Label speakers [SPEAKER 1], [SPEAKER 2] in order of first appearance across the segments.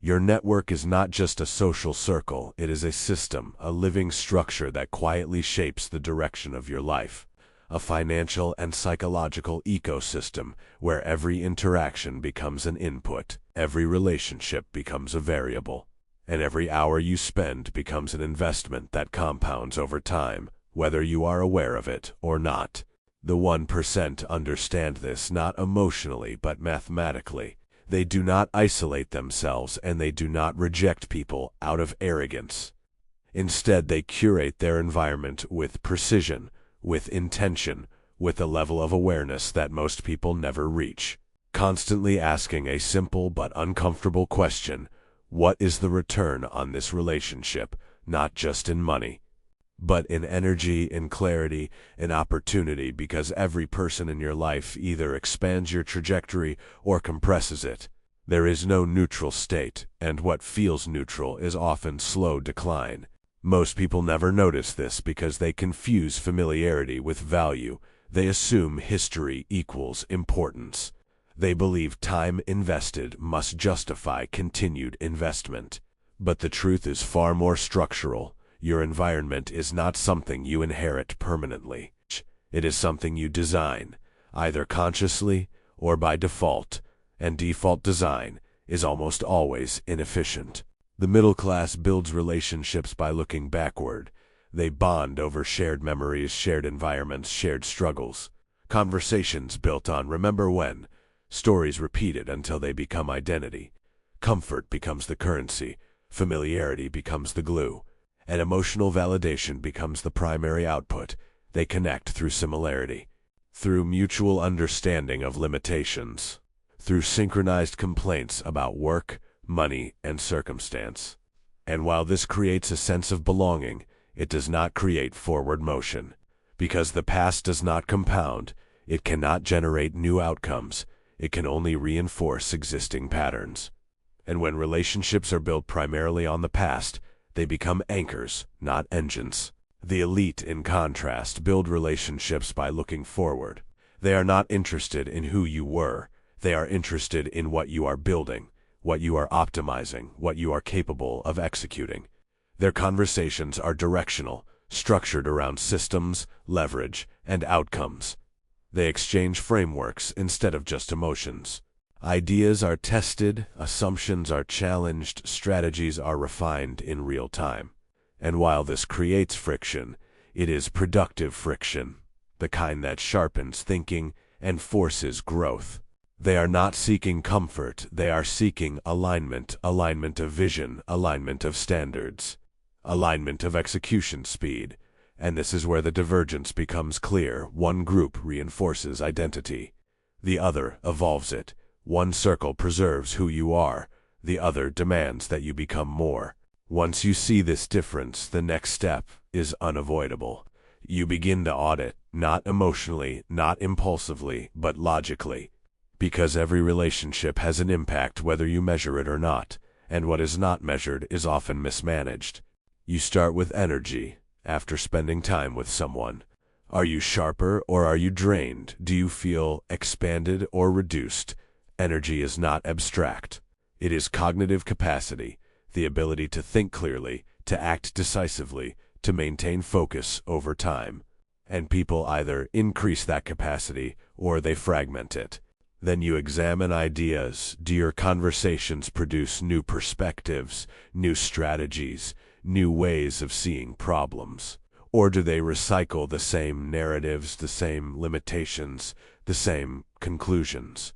[SPEAKER 1] Your network is not just a social circle, it is a system, a living structure that quietly shapes the direction of your life. A financial and psychological ecosystem where every interaction becomes an input, every relationship becomes a variable, and every hour you spend becomes an investment that compounds over time, whether you are aware of it or not. The 1% understand this not emotionally but mathematically. They do not isolate themselves and they do not reject people out of arrogance. Instead, they curate their environment with precision, with intention, with a level of awareness that most people never reach. Constantly asking a simple but uncomfortable question: what is the return on this relationship, not just in money, but in energy, in clarity, in opportunity, because every person in your life either expands your trajectory or compresses it. There is no neutral state, and what feels neutral is often slow decline. Most people never notice this because they confuse familiarity with value. They assume history equals importance. They believe time invested must justify continued investment. But the truth is far more structural. Your environment is not something you inherit permanently. It is something you design, either consciously or by default, and default design is almost always inefficient. The middle class builds relationships by looking backward. They bond over shared memories, shared environments, shared struggles. Conversations built on remember when, stories repeated until they become identity. Comfort becomes the currency, familiarity becomes the glue, and emotional validation becomes the primary output. They connect through similarity, through mutual understanding of limitations, through synchronized complaints about work, money, and circumstance. And while this creates a sense of belonging, it does not create forward motion. Because the past does not compound, it cannot generate new outcomes. It can only reinforce existing patterns. And when relationships are built primarily on the past, they become anchors, not engines. The elite, in contrast, build relationships by looking forward. They are not interested in who you were. They are interested in what you are building, what you are optimizing, what you are capable of executing. Their conversations are directional, structured around systems, leverage, and outcomes. They exchange frameworks instead of just emotions. Ideas are tested, assumptions are challenged, strategies are refined in real time. And while this creates friction, it is productive friction, the kind that sharpens thinking and forces growth. They are not seeking comfort, they are seeking alignment, alignment of vision, alignment of standards, alignment of execution speed. And this is where the divergence becomes clear. One group reinforces identity, the other evolves it. One circle preserves who you are, the other demands that you become more. Once you see this difference, the next step is unavoidable. You begin to audit, not emotionally, not impulsively, but logically. Because every relationship has an impact whether you measure it or not, and what is not measured is often mismanaged. You start with energy, after spending time with someone. Are you sharper or are you drained? Do you feel expanded or reduced? Energy is not abstract. It is cognitive capacity, the ability to think clearly, to act decisively, to maintain focus over time. And people either increase that capacity or they fragment it. Then you examine ideas. Do your conversations produce new perspectives, new strategies, new ways of seeing problems? Or do they recycle the same narratives, the same limitations, the same conclusions?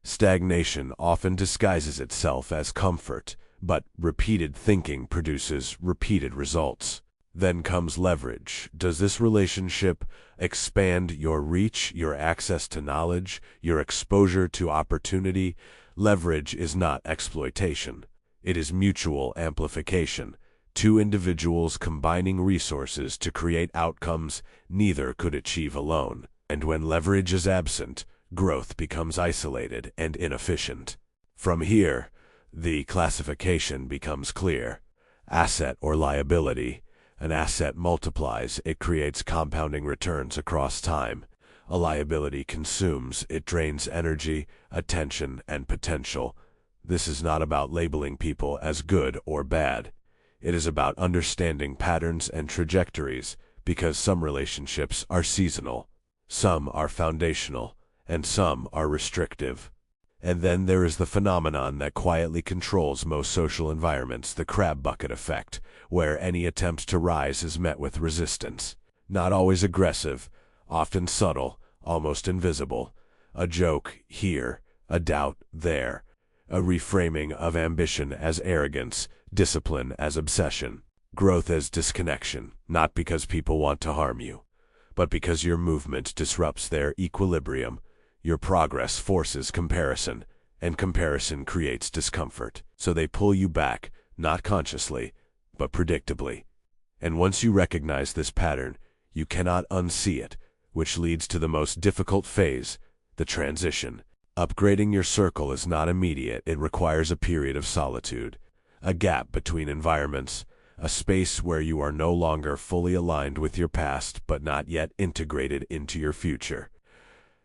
[SPEAKER 1] Stagnation often disguises itself as comfort, but repeated thinking produces repeated results. Then comes leverage. Does this relationship expand your reach, your access to knowledge, your exposure to opportunity? Leverage is not exploitation. It is mutual amplification. Two individuals combining resources to create outcomes neither could achieve alone. And when leverage is absent, growth becomes isolated and inefficient. From here, the classification becomes clear. Asset or liability. An asset multiplies, it creates compounding returns across time. A liability consumes, it drains energy, attention, and potential. This is not about labeling people as good or bad. It is about understanding patterns and trajectories, because some relationships are seasonal, some are foundational, and some are restrictive. And then there is the phenomenon that quietly controls most social environments, the crab bucket effect, where any attempt to rise is met with resistance. Not always aggressive, often subtle, almost invisible. A joke here, a doubt there, a reframing of ambition as arrogance, discipline as obsession, growth as disconnection, not because people want to harm you, but because your movement disrupts their equilibrium. Your progress forces comparison, and comparison creates discomfort. So they pull you back, not consciously, but predictably. And once you recognize this pattern, you cannot unsee it, which leads to the most difficult phase, the transition. Upgrading your circle is not immediate. It requires a period of solitude, a gap between environments, a space where you are no longer fully aligned with your past but not yet integrated into your future.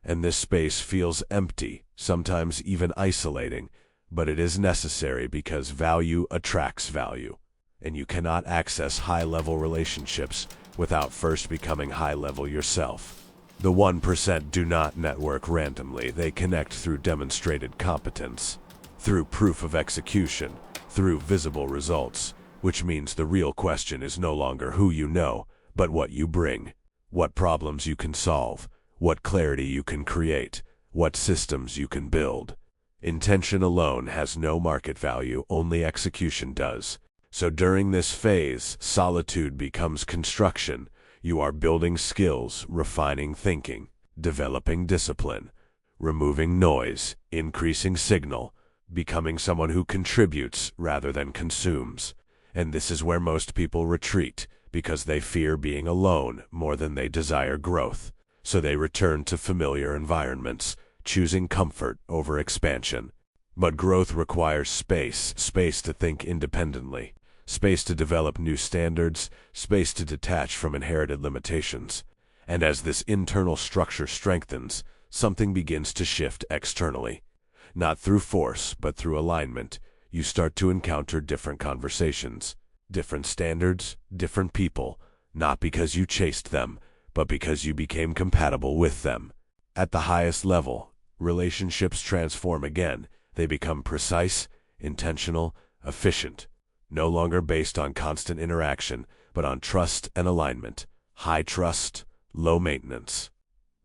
[SPEAKER 1] And this space feels empty, sometimes even isolating, but it is necessary because value attracts value, and you cannot access high-level relationships without first becoming high-level yourself. The 1% do not network randomly. They connect through demonstrated competence, through proof of execution, through visible results, which means the real question is no longer who you know, but what you bring, what problems you can solve, what clarity you can create, what systems you can build. Intention alone has no market value, only execution does. So during this phase, solitude becomes construction. You are building skills, refining thinking, developing discipline, removing noise, increasing signal, becoming someone who contributes rather than consumes. And this is where most people retreat, because they fear being alone more than they desire growth. So they return to familiar environments, choosing comfort over expansion. But growth requires space to think independently, space to develop new standards, space to detach from inherited limitations. And as this internal structure strengthens, something begins to shift externally. Not through force, but through alignment. You start to encounter different conversations, different standards, different people, not because you chased them, but because you became compatible with them. At the highest level, relationships transform again. They become precise, intentional, efficient, no longer based on constant interaction, but on trust and alignment. High trust, low maintenance.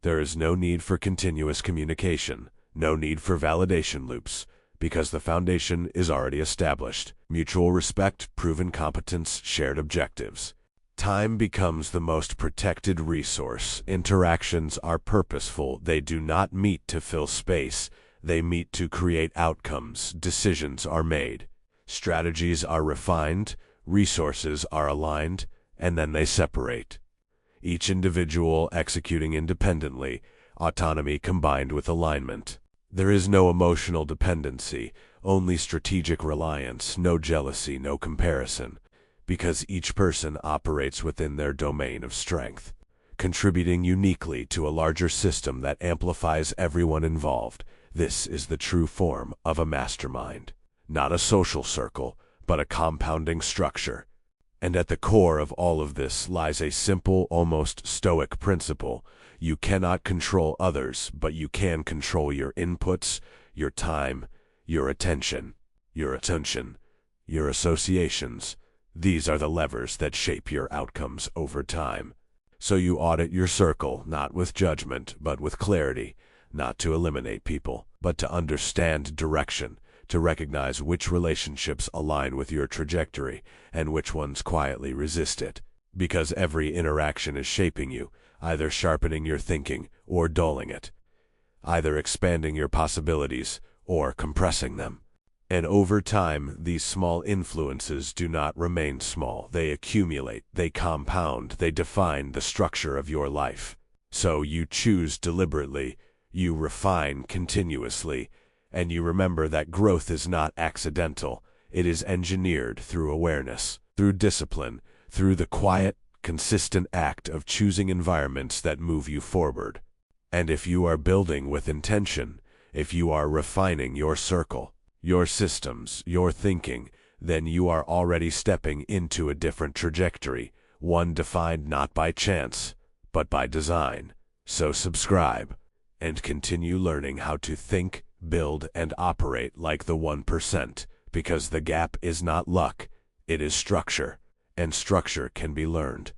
[SPEAKER 1] There is no need for continuous communication, no need for validation loops, because the foundation is already established. Mutual respect, proven competence, shared objectives. Time becomes the most protected resource. Interactions are purposeful. They do not meet to fill space. They meet to create outcomes. Decisions are made. Strategies are refined. Resources are aligned. And then they separate. Each individual executing independently, autonomy combined with alignment. There is no emotional dependency, only strategic reliance, no jealousy, no comparison. Because each person operates within their domain of strength, contributing uniquely to a larger system that amplifies everyone involved. This is the true form of a mastermind. Not a social circle, but a compounding structure. And at the core of all of this lies a simple, almost stoic principle. You cannot control others, but you can control your inputs, your time, your attention, your associations. These are the levers that shape your outcomes over time. So you audit your circle, not with judgment, but with clarity, not to eliminate people, but to understand direction, to recognize which relationships align with your trajectory and which ones quietly resist it. Because every interaction is shaping you, either sharpening your thinking or dulling it, either expanding your possibilities or compressing them. And over time, these small influences do not remain small. They accumulate, they compound, they define the structure of your life. So you choose deliberately, you refine continuously, and you remember that growth is not accidental. It is engineered through awareness, through discipline, through the quiet, consistent act of choosing environments that move you forward. And if you are building with intention, if you are refining your circle, your systems, your thinking, then you are already stepping into a different trajectory, one defined not by chance, but by design. So subscribe and continue learning how to think, build, and operate like the 1%, because the gap is not luck, it is structure, and structure can be learned.